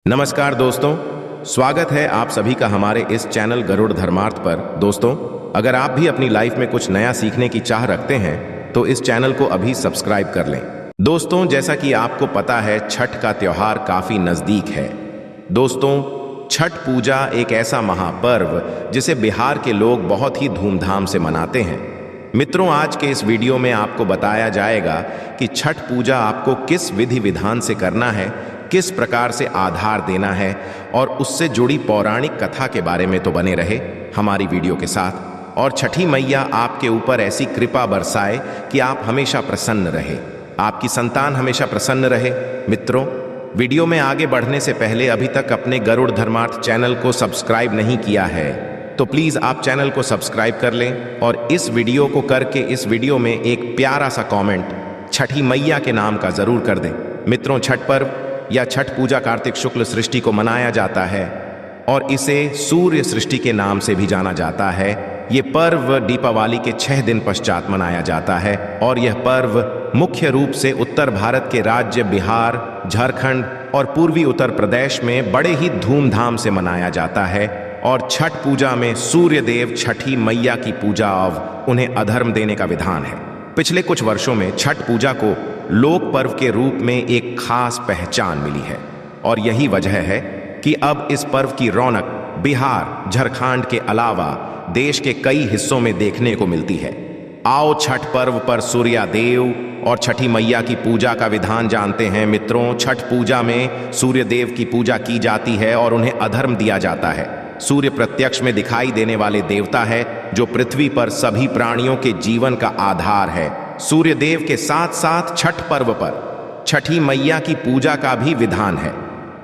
नमस्कार दोस्तों, स्वागत है आप सभी का हमारे इस चैनल गरुड़ धर्मार्थ पर। दोस्तों, अगर आप भी अपनी लाइफ में कुछ नया सीखने की चाह रखते हैं तो इस चैनल को अभी सब्सक्राइब कर लें। दोस्तों, जैसा कि आपको पता है, छठ का त्योहार काफी नजदीक है। दोस्तों, छठ पूजा एक ऐसा महापर्व जिसे बिहार के लोग बहुत ही धूमधाम से मनाते हैं। मित्रों, आज के इस वीडियो में आपको बताया जाएगा कि छठ पूजा आपको किस विधि विधान से करना है, किस प्रकार से आधार देना है और उससे जुड़ी पौराणिक कथा के बारे में। तो बने रहे हमारी वीडियो के साथ और छठी मैया आपके ऊपर ऐसी कृपा बरसाए कि आप हमेशा प्रसन्न रहे, आपकी संतान हमेशा प्रसन्न रहे। मित्रों, वीडियो में आगे बढ़ने से पहले अभी तक अपने गरुड़ धर्मार्थ चैनल को सब्सक्राइब नहीं किया है तो प्लीज आप चैनल को सब्सक्राइब कर लें और इस वीडियो को करके इस वीडियो में एक प्यारा सा कमेंट छठी मैया के नाम का जरूर कर दें। मित्रों, छठ पर्व या छठ पूजा कार्तिक शुक्ल सृष्टि को मनाया जाता है और इसे सूर्य सृष्टि के नाम से भी जाना जाता है। ये पर्व दीपावली के 6 दिन पश्चात मनाया जाता है और यह पर्व मुख्य रूप से उत्तर भारत के राज्य बिहार, झारखंड और पूर्वी उत्तर प्रदेश में बड़े ही धूमधाम से मनाया जाता है। और छठ पूजा में सूर्य देव छठी मैया की पूजा और उन्हें अधर्म देने का विधान है। पिछले कुछ वर्षों में छठ पूजा को लोक पर्व के रूप में एक खास पहचान मिली है और यही वजह है कि अब इस पर्व की रौनक बिहार, झारखंड के अलावा देश के कई हिस्सों में देखने को मिलती है। आओ छठ पर्व पर सूर्य देव और छठी मैया की पूजा का विधान जानते हैं। मित्रों, छठ पूजा में सूर्य देव की पूजा की जाती है और उन्हें अधर्म दिया जाता है। सूर्य प्रत्यक्ष में दिखाई देने वाले देवता है जो पृथ्वी पर सभी प्राणियों के जीवन का आधार है। सूर्य देव के साथ साथ छठ पर्व पर छठी मैया की पूजा का भी विधान है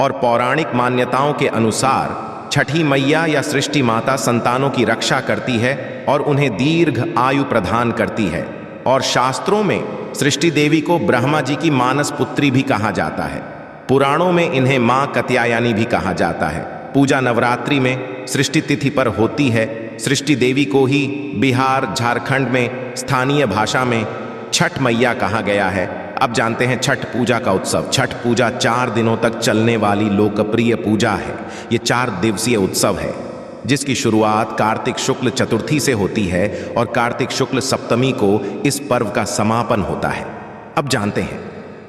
और पौराणिक मान्यताओं के अनुसार छठी मैया या सृष्टि माता संतानों की रक्षा करती है और उन्हें दीर्घ आयु प्रदान करती है। और शास्त्रों में सृष्टि देवी को ब्रह्मा जी की मानस पुत्री भी कहा जाता है। पुराणों में इन्हें मां कात्यायनी भी कहा जाता है। पूजा नवरात्रि में सृष्टि तिथि पर होती है। सृष्टि देवी को ही बिहार, झारखंड में स्थानीय भाषा में छठ मैया कहा गया है। अब जानते हैं छठ पूजा का उत्सव। छठ पूजा 4 दिनों तक चलने वाली लोकप्रिय पूजा है। ये 4 दिवसीय उत्सव है जिसकी शुरुआत कार्तिक शुक्ल चतुर्थी से होती है और कार्तिक शुक्ल सप्तमी को इस पर्व का समापन होता है। अब जानते हैं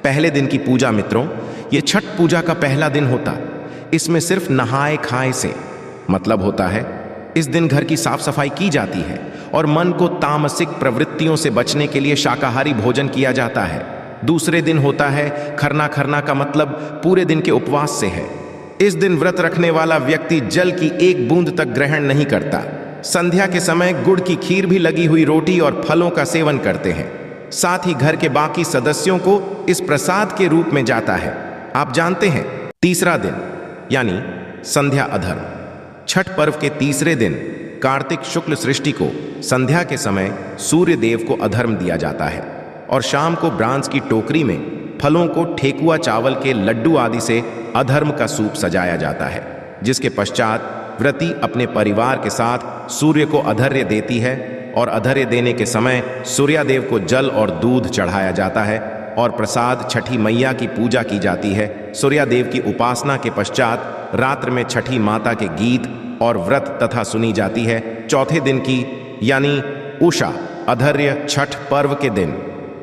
पहले दिन की पूजा। मित्रों, ये छठ पूजा का पहला दिन होता। इसमें सिर्फ नहाए खाए से मतलब होता है। इस दिन घर की साफ सफाई की जाती है और मन को तामसिक प्रवृत्तियों से बचने के लिए शाकाहारी भोजन किया जाता है। दूसरे दिन होता है खरना। खरना का मतलब पूरे दिन के उपवास से है। इस दिन व्रत रखने वाला व्यक्ति जल की एक बूंद तक ग्रहण नहीं करता। संध्या के समय गुड़ की खीर भी लगी हुई रोटी और फलों का सेवन करते हैं। साथ ही घर के बाकी सदस्यों को इस प्रसाद के रूप में जाता है। आप जानते हैं तीसरा दिन यानी संध्या अधर्म। छठ पर्व के तीसरे दिन कार्तिक शुक्ल सृष्टि को संध्या के समय सूर्य देव को अधर्म दिया जाता है और शाम को ब्रांस की टोकरी में फलों को ठेकुआ चावल के लड्डू आदि से अधर्म का सूप सजाया जाता है, जिसके पश्चात व्रती अपने परिवार के साथ सूर्य को अधर्य देती है और अधर्य देने के समय सूर्यदेव को जल और दूध चढ़ाया जाता है और प्रसाद छठी मैया की पूजा की जाती है। सूर्यदेव की उपासना के पश्चात रात्र में छठी माता के गीत और व्रत तथा सुनी जाती है। चौथे दिन की यानी उषा अधर्य छठ पर्व के दिन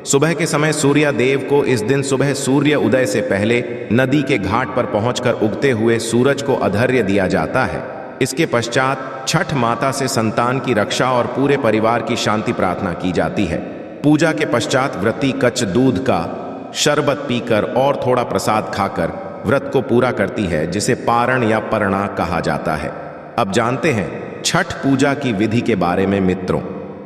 सुबह के समय सूर्यदेव को इस दिन सुबह सूर्य उदय से पहले नदी के घाट पर पहुंचकर उगते हुए सूरज को अधर्य दिया जाता है। इसके पश्चात छठ माता से संतान की रक्षा और पूरे परिवार की शांति प्रार्थना की जाती है। पूजा के पश्चात व्रती कच्च दूध का शरबत पीकर और थोड़ा प्रसाद खाकर व्रत को पूरा करती है, जिसे पारण या परना कहा जाता है। अब जानते हैं छठ पूजा की विधि के बारे में। मित्रों,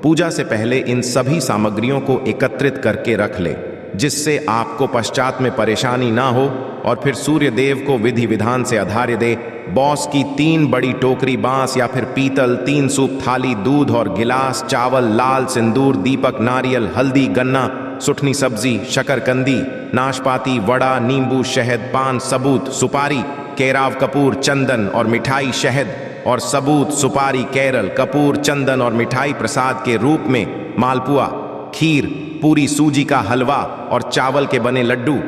पूजा से पहले इन सभी सामग्रियों को एकत्रित करके रख ले जिससे आपको पश्चात में परेशानी ना हो और फिर सूर्य देव को विधि विधान से आधार्य दे। बॉस की 3 बड़ी टोकरी बांस या फिर पीतल, 3 सूप थाली, दूध और गिलास, चावल, लाल सिंदूर, दीपक, नारियल, हल्दी, गन्ना, सुठनी सब्जी, शकरकंदी, नाशपाती, वड़ा, नींबू, शहद, पान, सबूत सुपारी, केराव, कपूर, चंदन और मिठाई, शहद और सबूत सुपारी, केरल, कपूर, चंदन और मिठाई प्रसाद के रूप में, मालपुआ, खीर, पूरी सूजी का हलवा और चावल के बने लड्डू,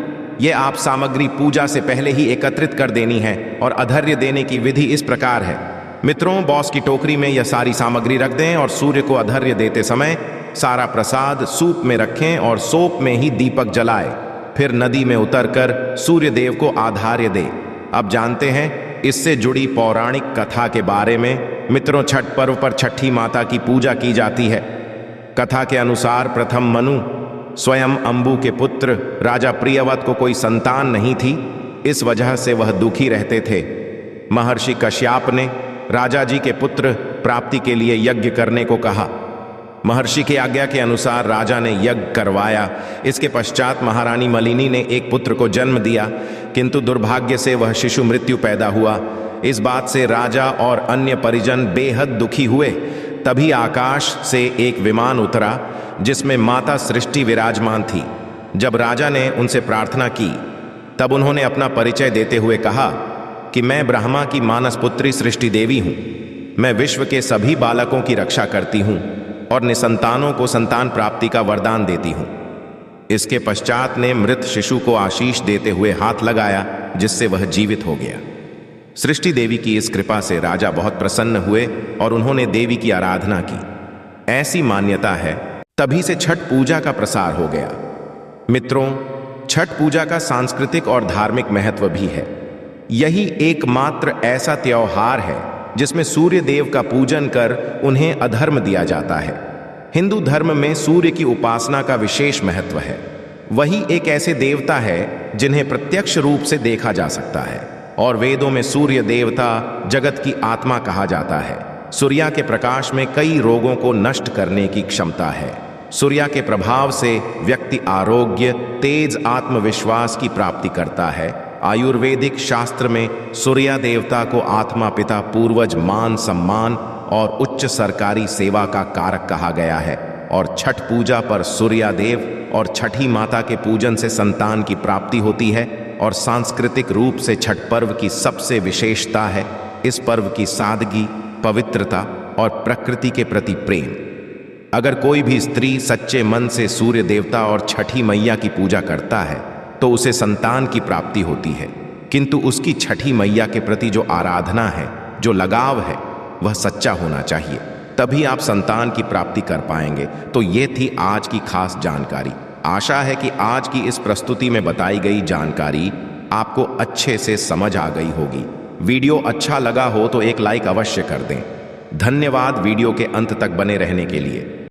ये आप सामग्री पूजा से पहले ही एकत्रित कर देनी है और अधर्य देने की विधि इस प्रकार है। मित्रों, बॉस की टोकरी में यह सारी सामग्री रख दें और सूर्य को अधर्य देते समय सारा प्रसाद सूप में रखें और सोप में ही दीपक जलाए। फिर नदी में उतरकर सूर्य देव को आधार्य दे। अब जानते हैं इससे जुड़ी पौराणिक कथा के बारे में। मित्रों, छठ पर्व पर छठी माता की पूजा की जाती है। कथा के अनुसार प्रथम मनु स्वयं अंबु के पुत्र राजा प्रियव्रत को कोई संतान नहीं थी। इस वजह से वह दुखी रहते थे। महर्षि कश्यप ने राजा जी के पुत्र प्राप्ति के लिए यज्ञ करने को कहा। महर्षि की आज्ञा के अनुसार राजा ने यज्ञ करवाया। इसके पश्चात महारानी मलिनी ने एक पुत्र को जन्म दिया, किंतु दुर्भाग्य से वह शिशु मृत्यु पैदा हुआ। इस बात से राजा और अन्य परिजन बेहद दुखी हुए। तभी आकाश से एक विमान उतरा जिसमें माता सृष्टि विराजमान थी। जब राजा ने उनसे प्रार्थना की तब उन्होंने अपना परिचय देते हुए कहा कि मैं ब्रह्मा की मानस पुत्री सृष्टि देवी हूँ। मैं विश्व के सभी बालकों की रक्षा करती हूँ और निसंतानों को संतान प्राप्ति का वरदान देती हूँ। इसके पश्चात ने मृत शिशु को आशीष देते हुए हाथ लगाया, जिससे वह जीवित हो गया। सृष्टि देवी की इस कृपा से राजा बहुत प्रसन्न हुए और उन्होंने देवी की आराधना की। ऐसी मान्यता है, तभी से छठ पूजा का प्रसार हो गया। मित्रों, छठ पूजा का सांस्कृतिक और धार्मिक महत्व भी है। यही एकमात्र ऐसा त्योहार है जिसमें सूर्य देव का पूजन कर उन्हें अधर्म दिया जाता है। हिंदू धर्म में सूर्य की उपासना का विशेष महत्व है। वही एक ऐसे देवता है जिन्हें प्रत्यक्ष रूप से देखा जा सकता है और वेदों में सूर्य देवता जगत की आत्मा कहा जाता है। सूर्य के प्रकाश में कई रोगों को नष्ट करने की क्षमता है। सूर्य के प्रभाव से व्यक्ति आरोग्य, तेज आत्मविश्वास की प्राप्ति करता है। आयुर्वेदिक शास्त्र में सूर्य देवता को आत्मा, पिता, पूर्वज, मान सम्मान और उच्च सरकारी सेवा का कारक कहा गया है। और छठ पूजा पर सूर्य देव और छठी माता के पूजन से संतान की प्राप्ति होती है। और सांस्कृतिक रूप से छठ पर्व की सबसे विशेषता है इस पर्व की सादगी, पवित्रता और प्रकृति के प्रति प्रेम। अगर कोई भी स्त्री सच्चे मन से सूर्य देवता और छठी मैया की पूजा करता है तो उसे संतान की प्राप्ति होती है। किंतु उसकी छठी मैया के प्रति जो आराधना है, जो लगाव है, वह सच्चा होना चाहिए। तभी आप संतान की प्राप्ति कर पाएंगे। तो ये थी आज की खास जानकारी। आशा है कि आज की इस प्रस्तुति में बताई गई जानकारी आपको अच्छे से समझ आ गई होगी। वीडियो अच्छा लगा हो तो एक लाइक अवश्य कर दें। धन्यवाद वीडियो के अंत तक बने रहने के लिए।